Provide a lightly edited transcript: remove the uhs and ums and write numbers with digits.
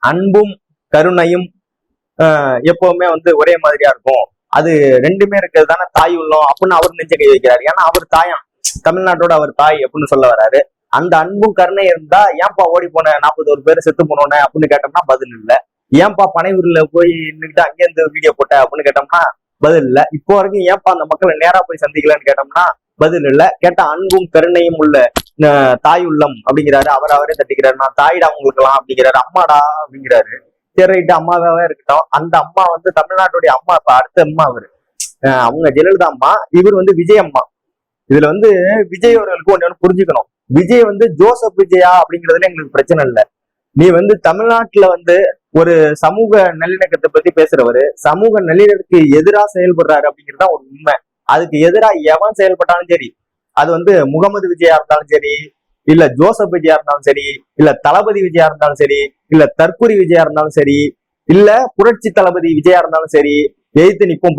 அன்பும் கருணையும் எப்பவுமே ஒரே மாதிரியா இருக்கும். அது ரெண்டுமே இருக்கிறது தானே தாய் உள்ளம் அப்படின்னு அவர் நெஞ்ச கை வைக்கிறாரு. ஏன்னா அவர் தாயாம், தமிழ்நாட்டோட அவர் தாய் அப்படின்னு சொல்ல வர்றாரு. அந்த அன்பும் கருணை இருந்தா ஏன்பா ஓடி போன 41 பேர் செத்து போனோன்னு அப்படின்னு கேட்டோம்னா பதில் இல்ல. ஏன்பா பனையூர்ல போய் நின்றுட்டு அங்கேருந்து வீடியோ போட்ட அப்படின்னு கேட்டோம்னா பதில் இல்ல. இப்போ வரைக்கும் ஏன்பா அந்த மக்களை நேரா போய் சந்திக்கலன்னு கேட்டோம்னா பதில் இல்ல. கேட்டா அன்பும் கருணையும் உள்ள தாய் உள்ளம் அப்படிங்கிறாரு. அவரே தட்டிக்கிறாரு. நான் தாயிடா உங்களுக்கலாம் அப்படிங்கிறாரு. அம்மாடா அப்படிங்கிறாரு. சரி ரைட்டு, அம்மாவே இருக்கட்டும். அந்த அம்மா தமிழ்நாட்டுடைய அம்மா. இப்ப அடுத்த அம்மா அவரு அவங்க ஜெயலலிதா அம்மா, இவர் விஜய் அம்மா. இதுல விஜய் அவர்களுக்கு ஒண்ணு புரிஞ்சுக்கணும். விஜய் ஜோசப் விஜயா அப்படிங்கிறதுல எங்களுக்கு பிரச்சனை இல்லை. நீ தமிழ்நாட்டுல ஒரு சமூக நல்லிணக்கத்தை பத்தி பேசுறவரு, சமூக நல்லிணக்கத்துக்கு எதிராக செயல்படுறாரு அப்படிங்கிறது தான் ஒரு உண்மை. அதுக்கு எதிராக எவன் செயல்பட்டாலும் சரி, அது முகமது விஜயா இருந்தாலும் சரி, இல்ல ஜோசப் விஜயா இருந்தாலும் சரி, இல்ல தளபதி விஜயா இருந்தாலும் சரி, இல்ல தற்கூரி விஜயா இருந்தாலும் சரி, இல்ல புரட்சி தளபதி விஜயா இருந்தாலும் சரி, எதிர்த்து நிற்கும்